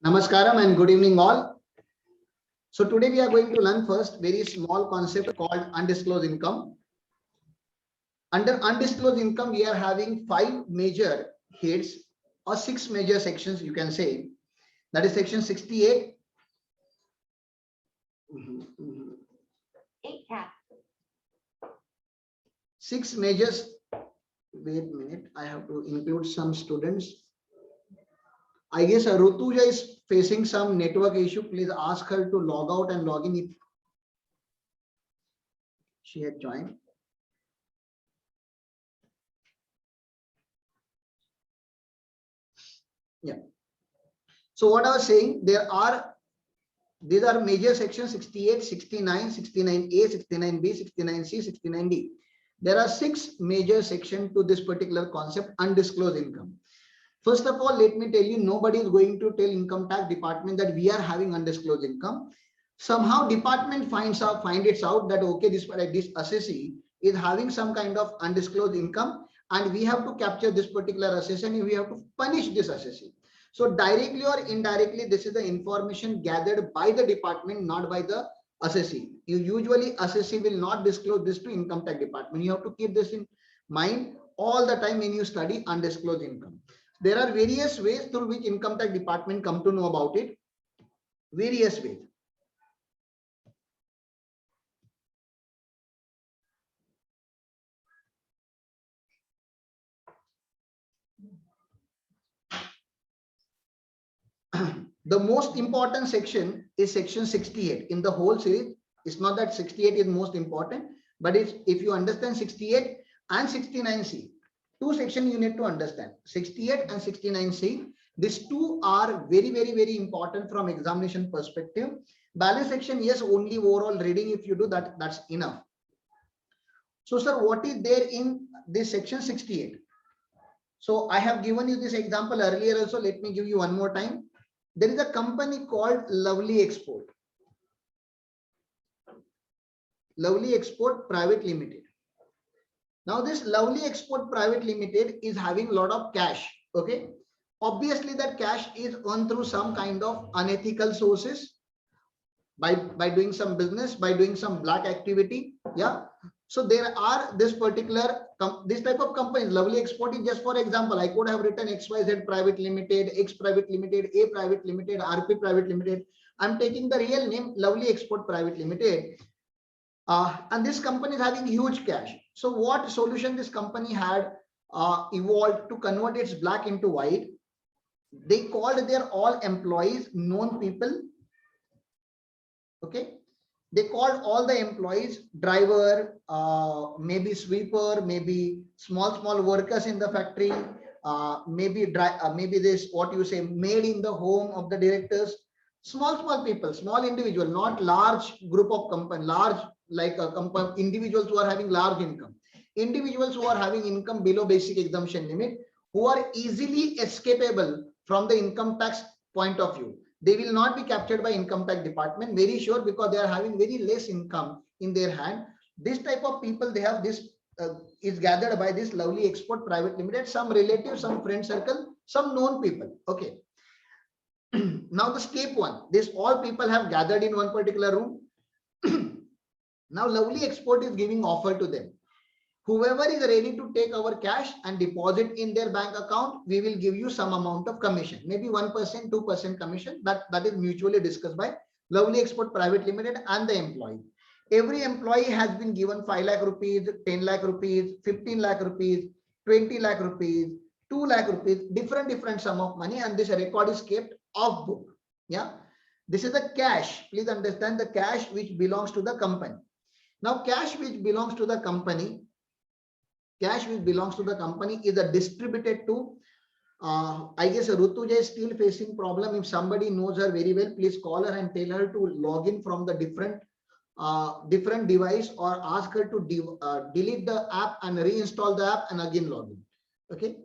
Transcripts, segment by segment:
Namaskaram and good evening all. So today we are going to learn first very small concept called undisclosed income. Under undisclosed income, we are having five major heads or six major sections, you can say. That is section 68. Six majors. Wait a minute, I have to include some students. I guess Rutuja is facing some network issue. Please ask her to log out and log in if she had joined. Yeah. So what I was saying, these are major sections 68, 69, 69A, 69B, 69C, 69D. There are six major sections to this particular concept, undisclosed income. First of all, let me tell you, nobody is going to tell income tax department that we are having undisclosed income. Somehow department finds out that okay, this assessee is having some kind of undisclosed income, and we have to capture this particular assessee and we have to punish this assessee. So directly or indirectly, this is the information gathered by the department, not by the assessee. You usually assessee will not disclose this to income tax department. You have to keep this in mind all the time when you study undisclosed income. There are various ways through which income tax department come to know about it. Various ways. The most important section is section 68 in the whole series. It's not that 68 is most important, but it's, if you understand 68 and 69C, two sections you need to understand, 68 and 69C. These two are very important from examination perspective. Balance section, yes, only overall reading, if you do that, that's enough. So sir, what is there in this section 68? So I have given you this example earlier also. Let me give you one more time. There is a company called Lovely Export. Lovely Export Private Limited. Now this Lovely Export Private Limited is having a lot of cash. Okay. Obviously that cash is earned through some kind of unethical sources, by doing some business, by doing some black activity. Yeah. So there are this type of companies. Lovely Export is just for example. I could have written XYZ Private Limited, X Private Limited, A Private Limited, RP Private Limited. I'm taking the real name Lovely Export Private Limited. And this company is having huge cash. So what solution this company had evolved to convert its black into white? They called their all employees known people. Okay. They called all the employees, driver, maybe sweeper, maybe small workers in the factory, maybe this, what you say, maid in the home of the directors, small people, small individual, not large group of company, large like a company, individuals who are having large income, individuals who are having income below basic exemption limit, who are easily escapable from the income tax point of view. They will not be captured by income tax department, very sure, because they are having very less income in their hand. This type of people, they have this is gathered by this Lovely Export Private Limited, some relatives, some friend circle, some known people. Okay. Now the step one, this all people have gathered in one particular room. Now Lovely Export is giving offer to them. Whoever is ready to take our cash and deposit in their bank account, we will give you some amount of commission, maybe 1%, 2% commission. That is mutually discussed by Lovely Export Private Limited and the employee. Every employee has been given 5 lakh rupees, 10 lakh rupees, 15 lakh rupees, 20 lakh rupees, 2 lakh rupees, different sum of money, and this record is kept off book. Yeah, this is the cash. Please understand, the cash which belongs to the company. Now cash which belongs to the company, is distributed to, I guess Rutuja is still facing problem. If somebody knows her very well, please call her and tell her to log in from the different device, or ask her to delete the app and reinstall the app and again log in. Okay.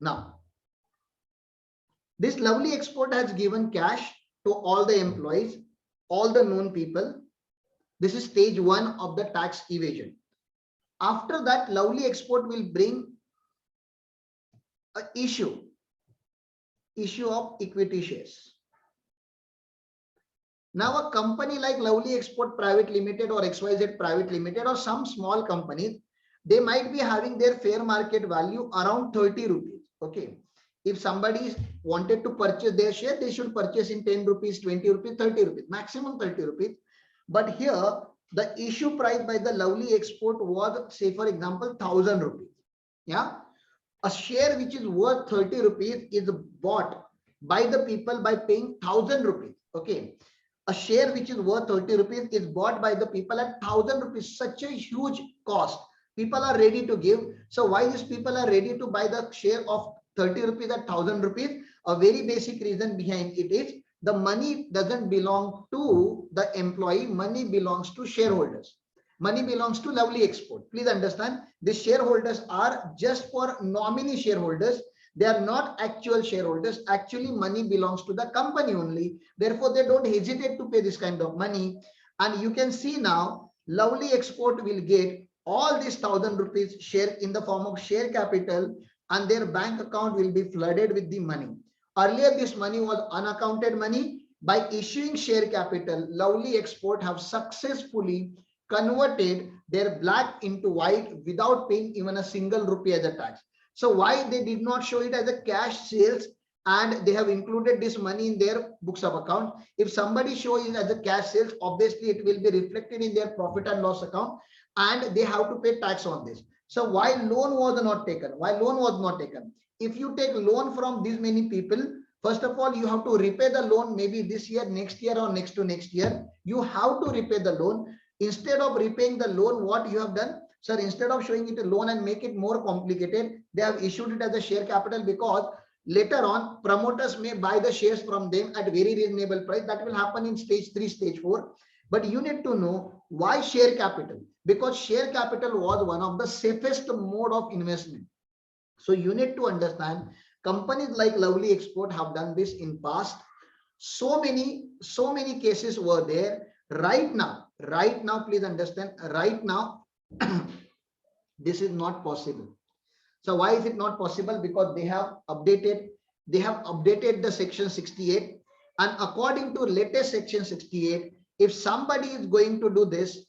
Now, this Lovely Export has given cash to all the employees, all the known people. This is stage one of the tax evasion. After that, Lovely Export will bring an issue issue of equity shares. Now a company like Lovely Export Private Limited or XYZ Private Limited or some small companies, they might be having their fair market value around 30 rupees. Okay. If somebody wanted to purchase their share, they should purchase in 10 rupees, 20 rupees, 30 rupees, maximum 30 rupees. But here the issue price by the Lovely Export was, say for example, 1000 rupees. Yeah. A share which is worth 30 rupees is bought by the people by paying 1000 rupees. Okay. A share which is worth 30 rupees is bought by the people at 1000 rupees. Such a huge cost. People are ready to give. So why these people are ready to buy the share of 30 rupees at 1000 rupees? A very basic reason behind it is the money doesn't belong to the employee. Money belongs to shareholders. Money belongs to Lovely Export. Please understand, the shareholders are just for nominee shareholders. They are not actual shareholders. Actually, money belongs to the company only. Therefore, they don't hesitate to pay this kind of money. And you can see now, Lovely Export will get all these 1000 rupees share in the form of share capital, and their bank account will be flooded with the money. Earlier, this money was unaccounted money. By issuing share capital, Lovely Export have successfully converted their black into white without paying even a single rupee as a tax. So why they did not show it as a cash sales and they have included this money in their books of account? If somebody shows it as a cash sales, obviously it will be reflected in their profit and loss account and they have to pay tax on this. So why loan was not taken? Why loan was not taken? If you take loan from these many people, first of all, you have to repay the loan maybe this year, next year, or next to next year. You have to repay the loan. Instead of repaying the loan, what you have done, sir, instead of showing it a loan and make it more complicated, they have issued it as a share capital, because later on promoters may buy the shares from them at very reasonable price. That will happen in stage 3, stage 4. But you need to know why share capital, because share capital was one of the safest mode of investment. So you need to understand, companies like Lovely Export have done this in past. So many cases were there. Right now, please understand, right now, this is not possible. So why is it not possible? Because they have updated the section 68, and according to latest section 68, if somebody is going to do this,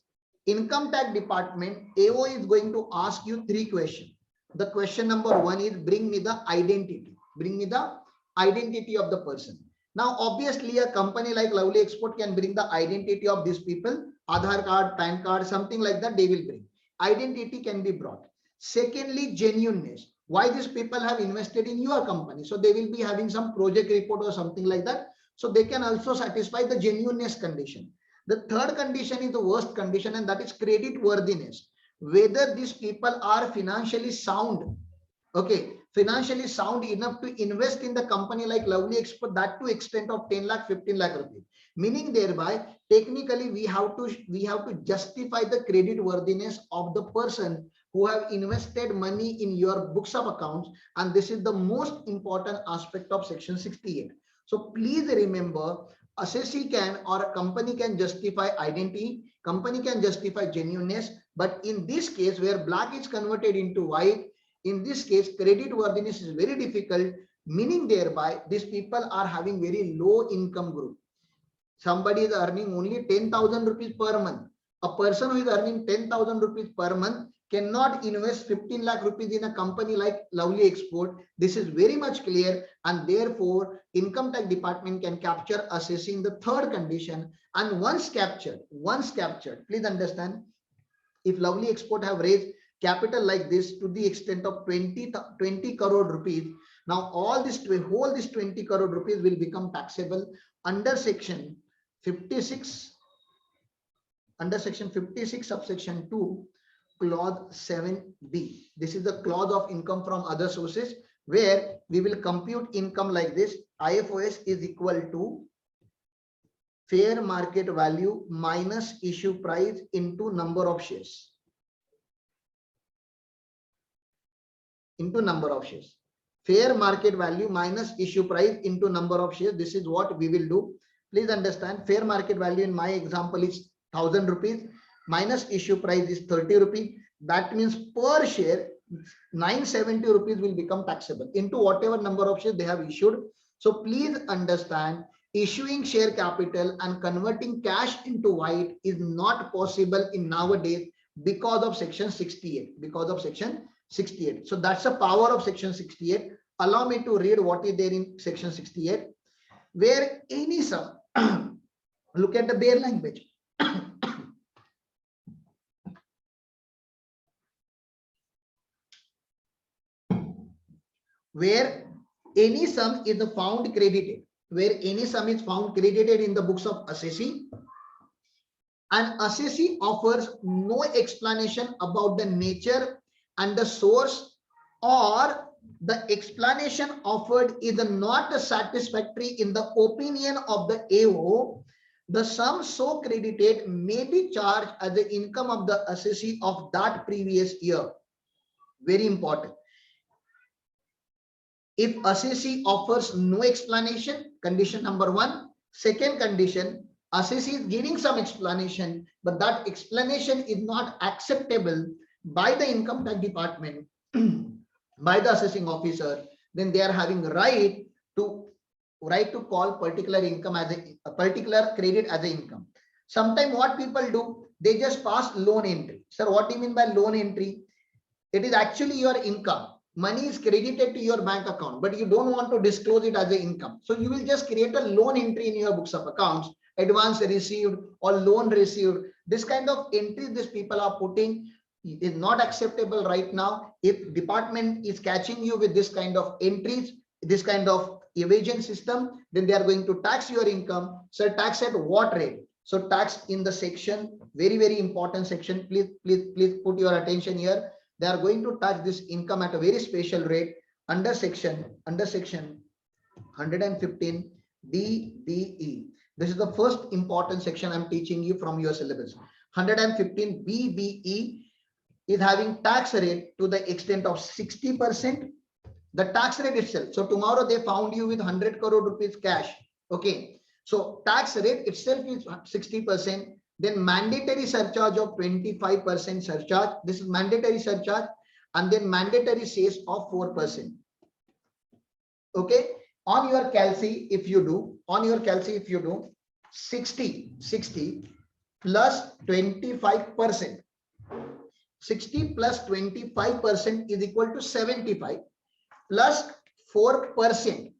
income tax department AO is going to ask you 3 questions. The question number 1 is, bring me the identity. Bring me the identity of the person. Now, obviously, a company like Lovely Export can bring the identity of these people, Aadhaar card, PAN card, something like that, they will bring. Identity can be brought. Secondly, genuineness. Why these people have invested in your company? So they will be having some project report or something like that. So they can also satisfy the genuineness condition. The third condition is the worst condition, and that is credit worthiness. Whether these people are financially sound. Okay, financially sound enough to invest in the company like Lovely Export, that to extent of 10 lakh, 15 lakh rupees. Meaning thereby, technically, we have to justify the credit worthiness of the person who have invested money in your books of accounts, and this is the most important aspect of section 68. So please remember, assessee can, or a company can justify identity, company can justify genuineness, but in this case where black is converted into white, in this case credit worthiness is very difficult, meaning thereby these people are having very low income group. Somebody is earning only 10,000 rupees per month. A person who is earning 10,000 rupees per month cannot invest 15 lakh rupees in a company like Lovely Export. This is very much clear, and therefore income tax department can capture assessing the third condition. And once captured, please understand, if Lovely Export have raised capital like this to the extent of 20 crore rupees, now all this whole this 20 crore rupees will become taxable under section 56, subsection 2, clause 7b. This is the clause of income from other sources, where we will compute income like this. IFOS is equal to fair market value minus issue price into number of shares. Fair market value minus issue price into number of shares. This is what we will do. Please understand, fair market value in my example is 1000 rupees minus issue price is 30 rupees. That means per share 970 rupees will become taxable into whatever number of shares they have issued. So please understand, issuing share capital and converting cash into white is not possible in nowadays because of section 68, because of section 68. So that's the power of section 68. Allow me to read what is there in section 68, where any sum, look at the bare language. Where any sum is found credited, where any sum is found credited in the books of assessee, and assessee offers no explanation about the nature and the source, or the explanation offered is not satisfactory in the opinion of the AO, the sum so credited may be charged as the income of the assessee of that previous year. Very important. If assessee offers no explanation, condition number one. Second condition, assessee is giving some explanation, but that explanation is not acceptable by the income tax department, by the assessing officer, then they are having right to call particular income as a particular credit as a income. Sometimes what people do, they just pass loan entry. Sir, what do you mean by loan entry? It is actually your income. Money is credited to your bank account, but you don't want to disclose it as an income. So you will just create a loan entry in your books of accounts, advance received or loan received. This kind of entries these people are putting is not acceptable right now. If department is catching you with this kind of entries, this kind of evasion system, then they are going to tax your income. So tax at what rate? So tax in the section, very, very important section. Please put your attention here. They are going to tax this income at a very special rate under section 115 BBE. This is the first important section I'm teaching you from your syllabus. 115 BBE is having tax rate to the extent of 60%. The tax rate itself. So tomorrow they found you with 100 crore rupees cash. Okay. So tax rate itself is 60%. Then mandatory surcharge of 25% surcharge. This is mandatory surcharge, and then mandatory cess of 4%. Okay. On your calci, if you do 60 plus 25%. 60 plus 25% is equal to 75 plus 4%,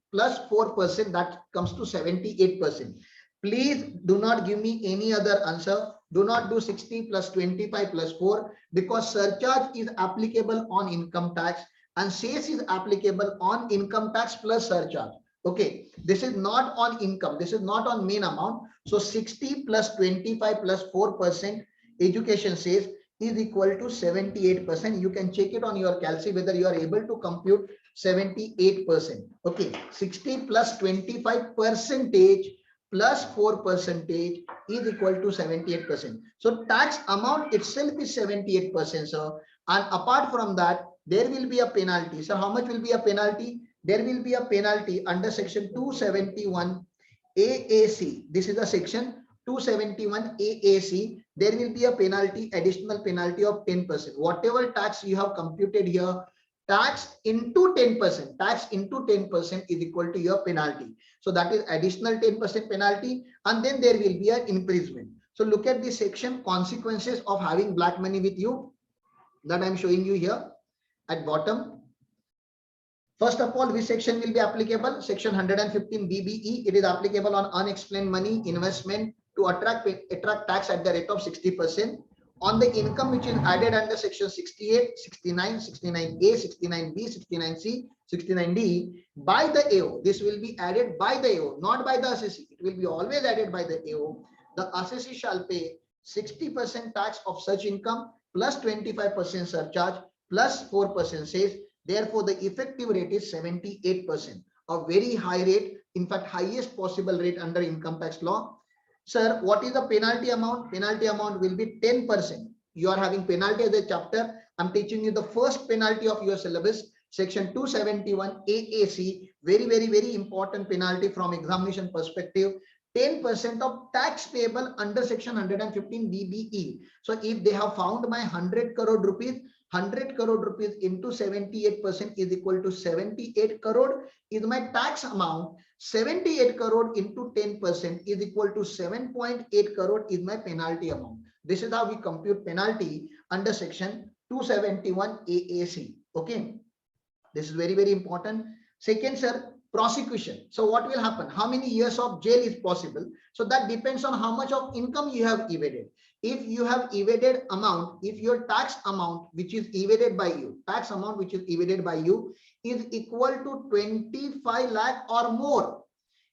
that comes to 78%. Please do not give me any other answer. Do not do 60 plus 25 plus 4, because surcharge is applicable on income tax and cess is applicable on income tax plus surcharge. Okay, this is not on income, this is not on main amount. So 60 plus 25 plus 4% education cess is equal to 78%. You can check it on your calci whether you are able to compute 78%. Okay, 60 plus 25% plus 4% is equal to 78%. So tax amount itself is 78%, sir. And apart from that, there will be a penalty. So how much will be a penalty? There will be a penalty under section 271 AAC. This is a section 271 AAC. There will be a penalty, additional penalty of 10%. Whatever tax you have computed here, tax into 10%, tax into 10% is equal to your penalty. So that is additional 10% penalty, and then there will be an imprisonment. So look at this section, consequences of having black money with you, that I'm showing you here at bottom. First of all, which section will be applicable? Section 115 BBE. It is applicable on unexplained money investment to attract tax at the rate of 60%. On the income which is added under section 68, 69, 69A, 69B, 69C, 69D by the AO. This will be added by the AO, not by the assessee. It will be always added by the AO. The assessee shall pay 60% tax of such income plus 25% surcharge plus 4% cess. Therefore, the effective rate is 78%, a very high rate, in fact, highest possible rate under income tax law. Sir, what is the penalty amount? Penalty amount will be 10%. You are having penalty as a chapter. I'm teaching you the first penalty of your syllabus, section 271 AAC. Very, very, very important penalty from examination perspective. 10% of tax payable under section 115 BBE. So if they have found my 100 crore rupees, 100 crore rupees into 78% is equal to 78 crore is my tax amount. 78 crore into 10% is equal to 7.8 crore is my penalty amount. This is how we compute penalty under section 271 AAC. Okay, this is very, very important. Second, sir, prosecution. So what will happen? How many years of jail is possible? So that depends on how much of income you have evaded. If you have evaded amount, if your tax amount which is evaded by you, tax amount which is evaded by you is equal to 25 lakh or more.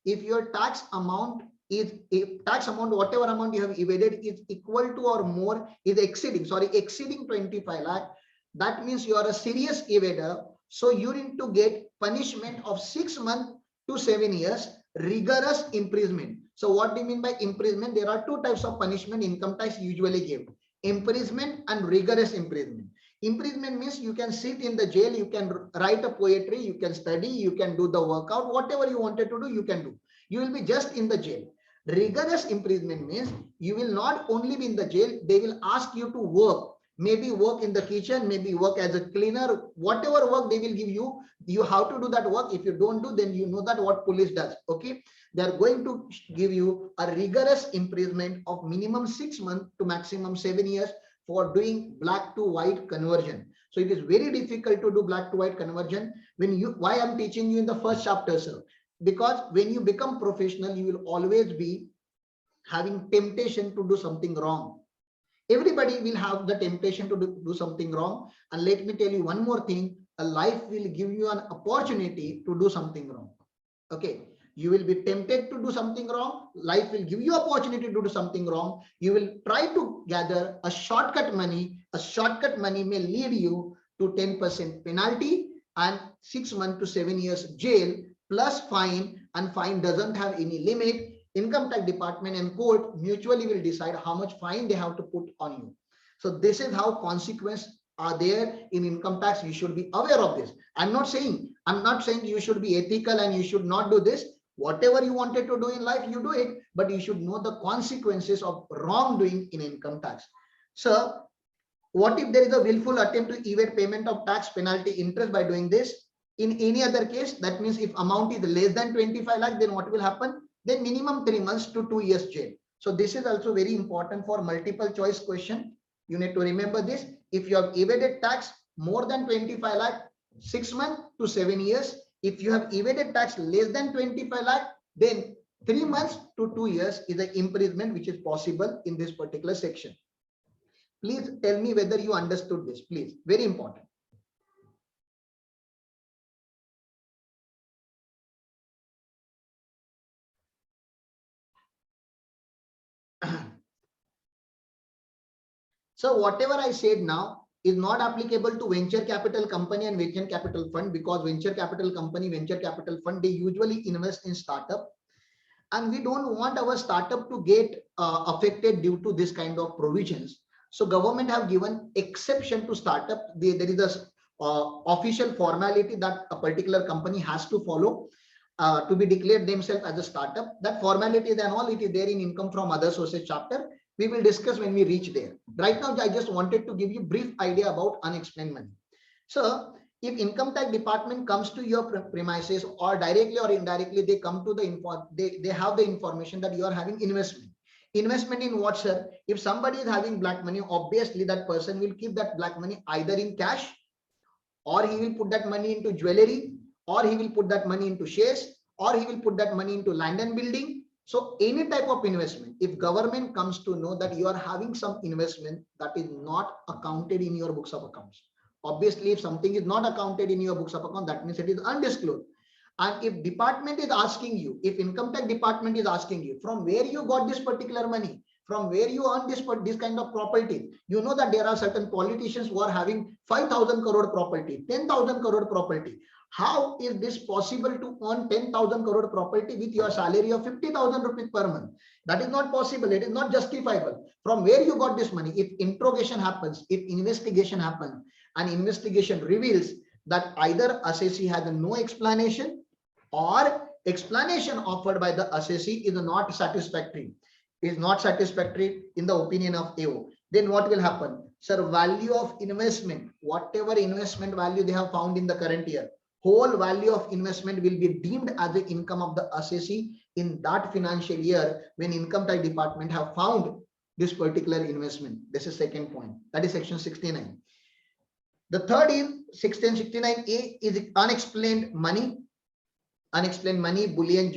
If your tax amount is whatever amount you have evaded is equal to or more, is exceeding 25 lakh, that means you are a serious evader. So you need to get punishment of 6 months to 7 years, rigorous imprisonment. So what do you mean by imprisonment? There are two types of punishment income tax usually give: imprisonment and rigorous imprisonment. Imprisonment means you can sit in the jail, you can write a poetry, you can study, you can do the workout, whatever you wanted to do, you can do. You will be just in the jail. Rigorous imprisonment means you will not only be in the jail, they will ask you to work. Maybe work in the kitchen, maybe work as a cleaner, whatever work they will give you, you have to do that work. If you don't do, then you know that what police does. Okay, they are going to give you a rigorous imprisonment of minimum 6 months to maximum 7 years for doing black to white conversion. So it is very difficult to do black to white conversion. Why I'm teaching you in the first chapter, sir? Because when you become professional, you will always be having temptation to do something wrong. Everybody will have the temptation to do something wrong. And let me tell you one more thing, a life will give you an opportunity to do something wrong. Okay, you will be tempted to do something wrong. Life will give you opportunity to do something wrong. You will try to gather a shortcut money. A shortcut money may lead you to 10% penalty and 6 months to 7 years jail plus fine, and fine doesn't have any limit. Income tax department and court mutually will decide how much fine they have to put on you. So this is how consequences are there in income tax. You should be aware of this. I'm not saying you should be ethical and you should not do this. Whatever you wanted to do in life, you do it, but you should know the consequences of wrongdoing in income tax. So what if there is a willful attempt to evade payment of tax, penalty, interest by doing this? In any other case, that means if amount is less than 25 lakh, then what will happen? Then minimum 3 months to 2 years jail. So this is also very important for multiple choice question. You need to remember this. If you have evaded tax more than 25 lakh, 6 months to 7 years. If you have evaded tax less than 25 lakh, then 3 months to 2 years is the imprisonment which is possible in this particular section. Please tell me whether you understood this, please. Very important. So whatever I said now is not applicable to venture capital company and venture capital fund, because venture capital company, venture capital fund, they usually invest in startup, and we don't want our startup to get affected due to this kind of provisions. So government have given exception to startup. There is a official formality that a particular company has to follow to be declared themselves as a startup. That formality and all, it is there in income from other sources chapter. We will discuss when we reach there. Right now, I just wanted to give you a brief idea about unexplained money. So if income tax department comes to your premises, or directly or indirectly, they come to the they have the information that you are having investment. Investment in what, sir? If somebody is having black money, obviously that person will keep that black money either in cash, or he will put that money into jewelry, or he will put that money into shares, or he will put that money into land and building. So any type of investment, if government comes to know that you are having some investment that is not accounted in your books of accounts. Obviously, if something is not accounted in your books of account, that means it is undisclosed. And if department is asking you, if income tax department is asking you, from where you got this particular money, from where you earn this kind of property, you know that there are certain politicians who are having 5,000 crore property, 10,000 crore property. How is this possible to earn 10,000 crore property with your salary of 50,000 rupees per month? That is not possible. It is not justifiable. From where you got this money? If interrogation happens, if investigation happens, and investigation reveals that either assessee has no explanation, or explanation offered by the assessee is not satisfactory, in the opinion of AO, then what will happen? Sir, value of investment, whatever investment value they have found in the current year, whole value of investment will be deemed as the income of the assessee in that financial year when income tax department have found this particular investment. This is second point. That is section 69. The third is section 69A is unexplained money. Unexplained money, bullion,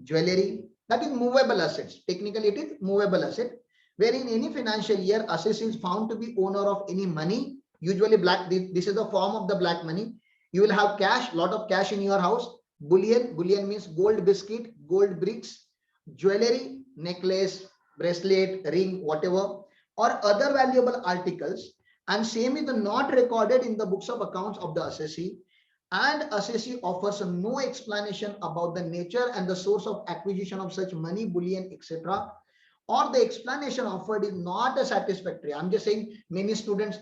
jewelry. That is movable assets. Technically, it is movable asset. Where in any financial year, assessee is found to be owner of any money, usually black. This is the form of the black money. You will have cash, lot of cash in your house. Bullion means gold biscuit, gold bricks, jewelry, necklace, bracelet, ring, whatever, or other valuable articles. And same is not recorded in the books of accounts of the assessee. And assessee offers no explanation about the nature and the source of acquisition of such money, bullion, etc. Or the explanation offered is not a satisfactory. I'm just saying many students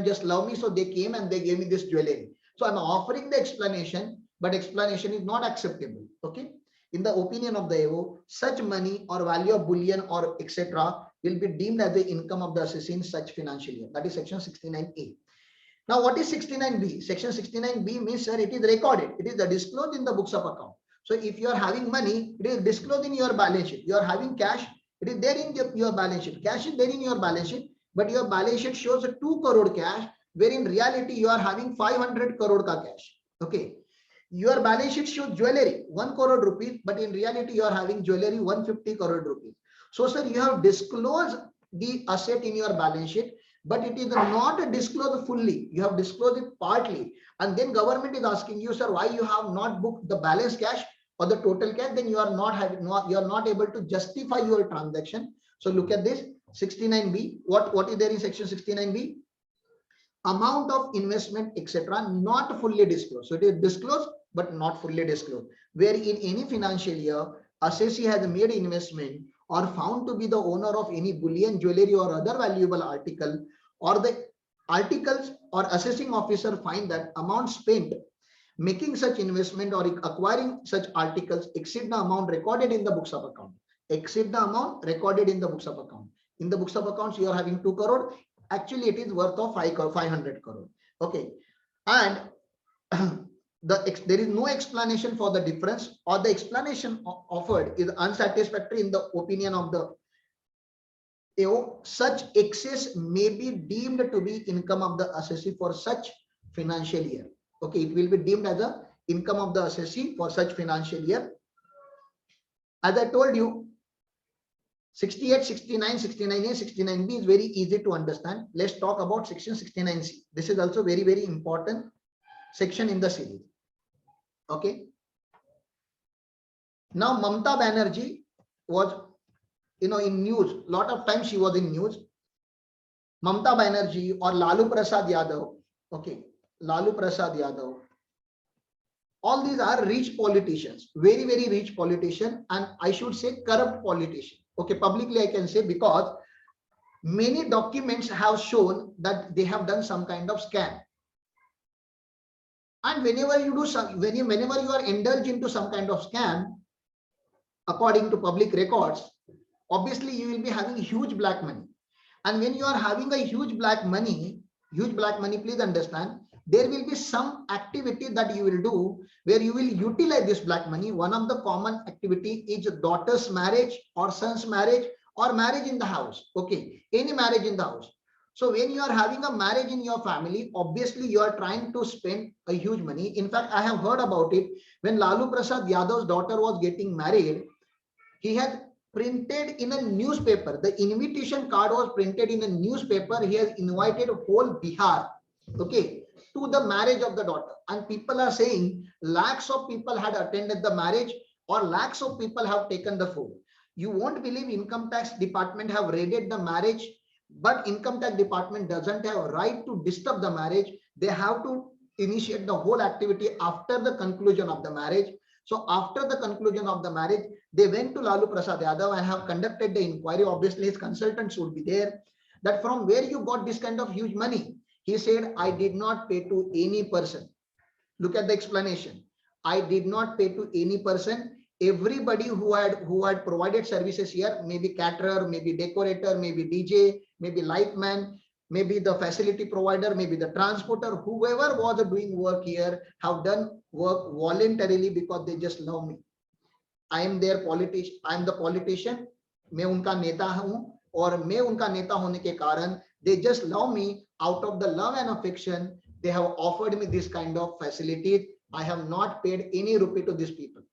just love me, so they came and they gave me this jewelry. So I'm offering the explanation, but explanation is not acceptable. Okay. In the opinion of the AO, such money or value of bullion or etc. will be deemed as the income of the assessee in such financial year. That is section 69A. Now, what is 69B? Section 69B means, sir, it is recorded. It is disclosed in the books of account. So if you are having money, it is disclosed in your balance sheet. You are having cash, it is there in your balance sheet. Cash is there in your balance sheet, but your balance sheet shows a 2 crore cash, where in reality you are having 500 crore ka cash. Okay. Your balance sheet shows jewelry 1 crore rupees, but in reality you are having jewelry 150 crore rupees. So, sir, you have disclosed the asset in your balance sheet, but it is not disclosed fully. You have disclosed it partly, and then government is asking you, sir, why you have not booked the balance cash or the total cash? Then you are not able to justify your transaction. So look at this 69B. What is there in section 69B? Amount of investment, etc., not fully disclosed. So it is disclosed but not fully disclosed. Where in any financial year, assessee has made investment or found to be the owner of any bullion, jewelry, or other valuable article, or the articles or assessing officer find that amount spent making such investment or acquiring such articles exceed the amount recorded in the books of account. Exceed the amount recorded in the books of account. In the books of accounts, you are having 2 crore. Actually, it is worth of 500 crore. Okay. And there is no explanation for the difference, or the explanation offered is unsatisfactory in the opinion of the AO. Such excess may be deemed to be income of the assessee for such financial year. Okay, it will be deemed as a income of the assessee for such financial year. As I told you, 68, 69, 69A, 69B is very easy to understand. Let's talk about section 69C. This is also very, very important section in the series. Okay. Now, Mamata Banerjee was, in news. Lot of times she was in news. Mamata Banerjee or Lalu Prasad Yadav. Okay. Lalu Prasad Yadav. All these are rich politicians, very, very rich politician, and I should say corrupt politician. Okay, publicly I can say, because many documents have shown that they have done some kind of scam. And whenever you do whenever you are indulged into some kind of scam, according to public records, obviously you will be having huge black money. And when you are having a huge black money, please understand, there will be some activity that you will do where you will utilize this black money. One of the common activity is daughter's marriage or son's marriage or marriage in the house. Okay, any marriage in the house. So when you are having a marriage in your family, obviously you are trying to spend a huge money. In fact, I have heard about it. When Lalu Prasad Yadav's daughter was getting married, he had printed in a newspaper. The invitation card was printed in a newspaper. He has invited whole Bihar, okay, to the marriage of the daughter. And people are saying lakhs of people had attended the marriage, or lakhs of people have taken the food. You won't believe income tax department have raided the marriage, but income tax department doesn't have right to disturb the marriage. They have to initiate the whole activity after the conclusion of the marriage. So after the conclusion of the marriage, they went to Lalu Prasad Yadav and have conducted the inquiry. Obviously, his consultants would be there. That from where you got this kind of huge money? He said, I did not pay to any person. Look at the explanation. I did not pay to any person. everybody who had provided services here, maybe caterer, maybe decorator, maybe DJ, maybe lightman, maybe the facility provider, maybe the transporter, whoever was doing work here have done work voluntarily because they just love me. I am their politician, I am the politician, मैं उनका नेता हूं और मैं उनका नेता होने के कारण they just love me. Out of the love and affection, they have offered me this kind of facilities. I have not paid any rupee to these people.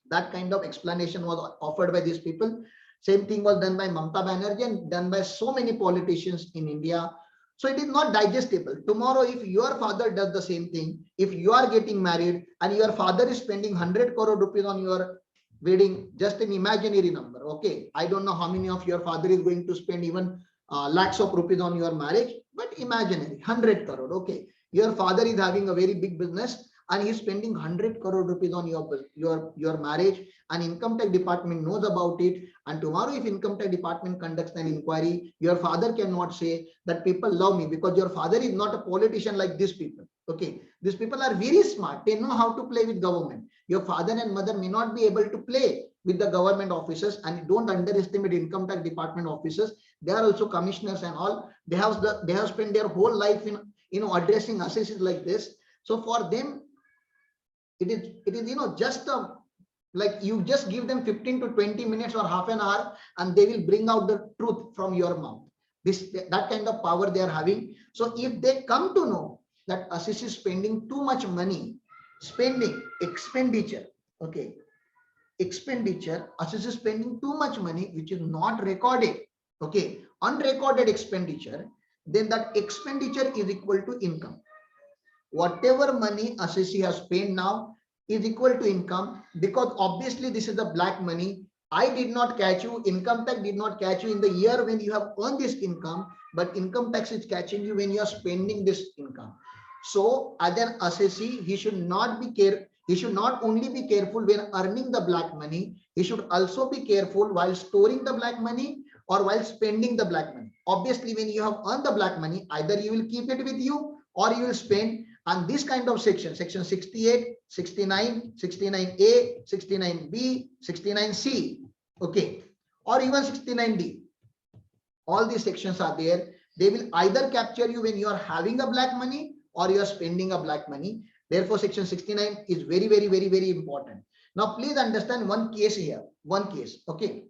That kind of explanation was offered by these people. Same thing was done by Mamata Banerjee and done by so many politicians in India. So it is not digestible. Tomorrow, if your father does the same thing, if you are getting married and your father is spending 100 crore rupees on your wedding, just an imaginary number. Okay, I don't know how many of your father is going to spend even lakhs of rupees on your marriage, but imaginary 100 crore. Okay, your father is having a very big business and he's spending 100 crore rupees on your marriage, and income tax department knows about it. And tomorrow, if income tax department conducts an inquiry, your father cannot say that people love me, because your father is not a politician like these people. Okay, these people are very smart. They know how to play with government. Your father and mother may not be able to play with the government officers, and don't underestimate income tax department officers. They are also commissioners and all. They have spent their whole life in addressing assesses like this. So for them, it is just like you just give them 15 to 20 minutes or half an hour and they will bring out the truth from your mouth. That kind of power they are having. So if they come to know that assess is spending too much money, expenditure, okay, assess is spending too much money which is not recorded, okay, unrecorded expenditure, then that expenditure is equal to income. Whatever money assessee has spent now is equal to income, because obviously this is the black money. I did not catch you, income tax did not catch you in the year when you have earned this income, but income tax is catching you when you are spending this income. So as an assessee, he should not only be careful when earning the black money, he should also be careful while storing the black money or while spending the black money. Obviously, when you have earned the black money, either you will keep it with you or you will spend. And this kind of section 68, 69, 69A, 69B, 69C, okay, or even 69D, all these sections are there. They will either capture you when you are having a black money or you are spending a black money. Therefore, section 69 is very, very, very, very important. Now, please understand one case here, okay.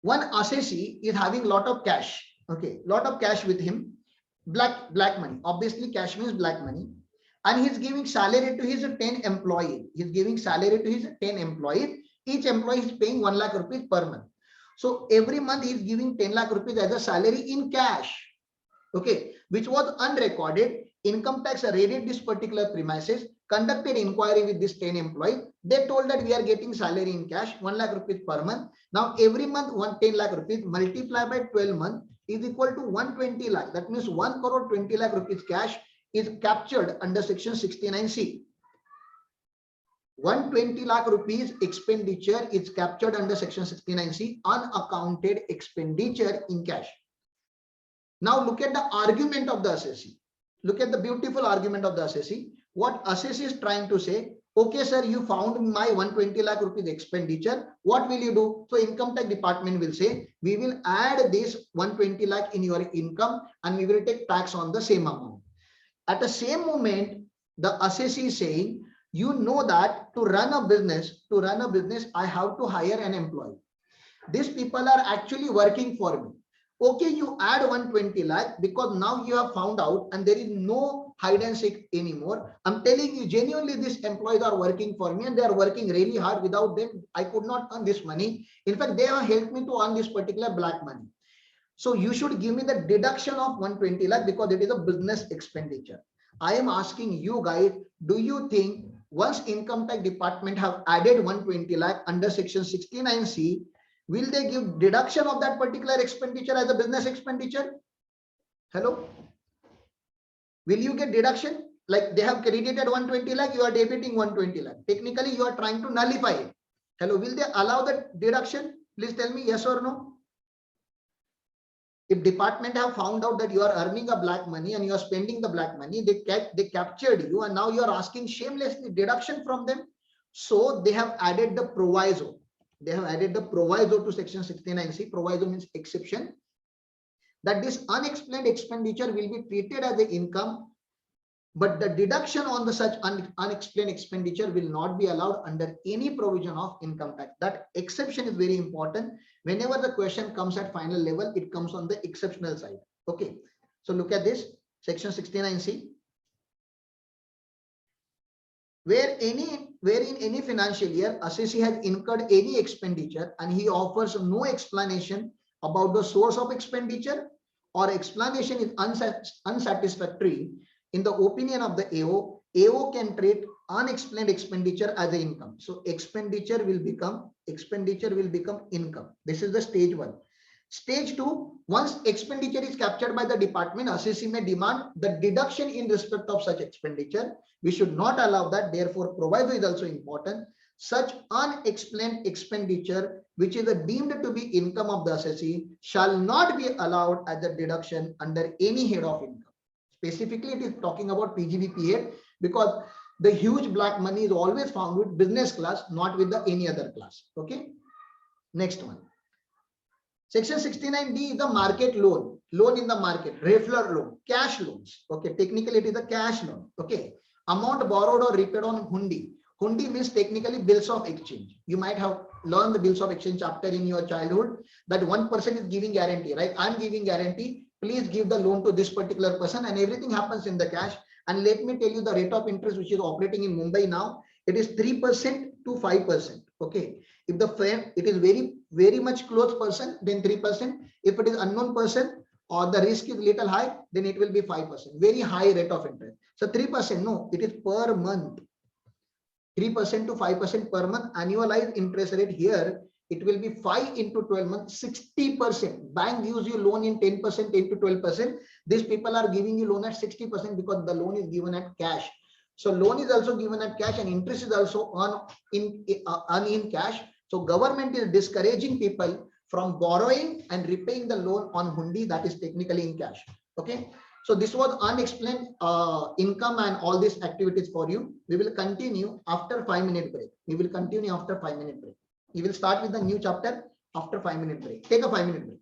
One assessee is having a lot of cash, okay, lot of cash with him. Black money, obviously cash means black money, and he's giving salary to his 10 employees. He's giving salary to his 10 employees. Each employee is paying 1 lakh rupees per month. So every month he's giving 10 lakh rupees as a salary in cash, okay, which was unrecorded. Income tax raided this particular premises, conducted inquiry with this 10 employees. They told that we are getting salary in cash, 1 lakh rupees per month. Now every month 10 lakh rupees multiplied by 12 months is equal to 120 lakh. That means 1 crore 20 lakh rupees cash is captured under section 69C. 120 lakh rupees expenditure is captured under section 69C, unaccounted expenditure in cash. Now look at the argument of the assessee. Look at the beautiful argument of the assessee. What assessee is trying to say, okay, sir, you found my 120 lakh rupees expenditure. What will you do? So income tax department will say, we will add this 120 lakh in your income and we will take tax on the same amount. At the same moment, the assessee is saying, you know that to run a business, I have to hire an employee. These people are actually working for me. Okay, you add 120 lakh because now you have found out and there is no hide and seek anymore. I'm telling you genuinely, these employees are working for me and they are working really hard. Without them, I could not earn this money. In fact, they have helped me to earn this particular black money. So you should give me the deduction of 120 lakh because it is a business expenditure. I am asking you guys, do you think once income tax department have added 120 lakh under section 69C, will they give deduction of that particular expenditure as a business expenditure? Hello? Will you get deduction? Like they have credited 120 lakh, you are debiting 120 lakh. Technically, you are trying to nullify it. Hello, will they allow that deduction? Please tell me yes or no. If department have found out that you are earning a black money and you are spending the black money, they captured you and now you are asking shamelessly deduction from them. So they have added the proviso. They have added the proviso to section 69C. Proviso means exception, that this unexplained expenditure will be treated as an income, but the deduction on the such unexplained expenditure will not be allowed under any provision of income tax. That exception is very important. Whenever the question comes at final level, it comes on the exceptional side. Okay, so look at this section 69C. Wherein any financial year assessee has incurred any expenditure and he offers no explanation about the source of expenditure, or explanation is unsatisfactory in the opinion of the AO can treat unexplained expenditure as an income. So expenditure will become income. This is the stage 1. Stage 2, once expenditure is captured by the department, assessee may demand the deduction in respect of such expenditure. We should not allow that. Therefore, proviso is also important. Such unexplained expenditure, which is deemed to be income of the assessee, shall not be allowed as a deduction under any head of income. Specifically, it is talking about PGBP head, because the huge black money is always found with business class, not with the any other class. Okay. Next one. Section 69D is the market loan in the market, referral loan, cash loans. Okay, technically it is a cash loan. Okay, amount borrowed or repaid on hundi. Hundi means technically bills of exchange. You might have learned the bills of exchange chapter in your childhood, that one person is giving guarantee, right? I'm giving guarantee, please give the loan to this particular person, and everything happens in the cash. And let me tell you the rate of interest which is operating in Mumbai now, it is 3% to 5%. Okay, if the friend, it is very much close person, then 3%. If it is unknown person or the risk is little high, then it will be 5%. Very high rate of interest. So 3%, no, it is per month. 3% to 5% per month annualized interest rate here. It will be 5 into 12 months, 60%. Bank gives you loan in 10%, 10 to 12%. These people are giving you loan at 60% because the loan is given at cash. So loan is also given at cash and interest is also earned in cash. So government is discouraging people from borrowing and repaying the loan on hundi, that is technically in cash. Okay. So this was unexplained income and all these activities for you. We will continue after 5-minute break. We will continue after 5-minute break. We will start with the new chapter after 5-minute break. Take a 5-minute break.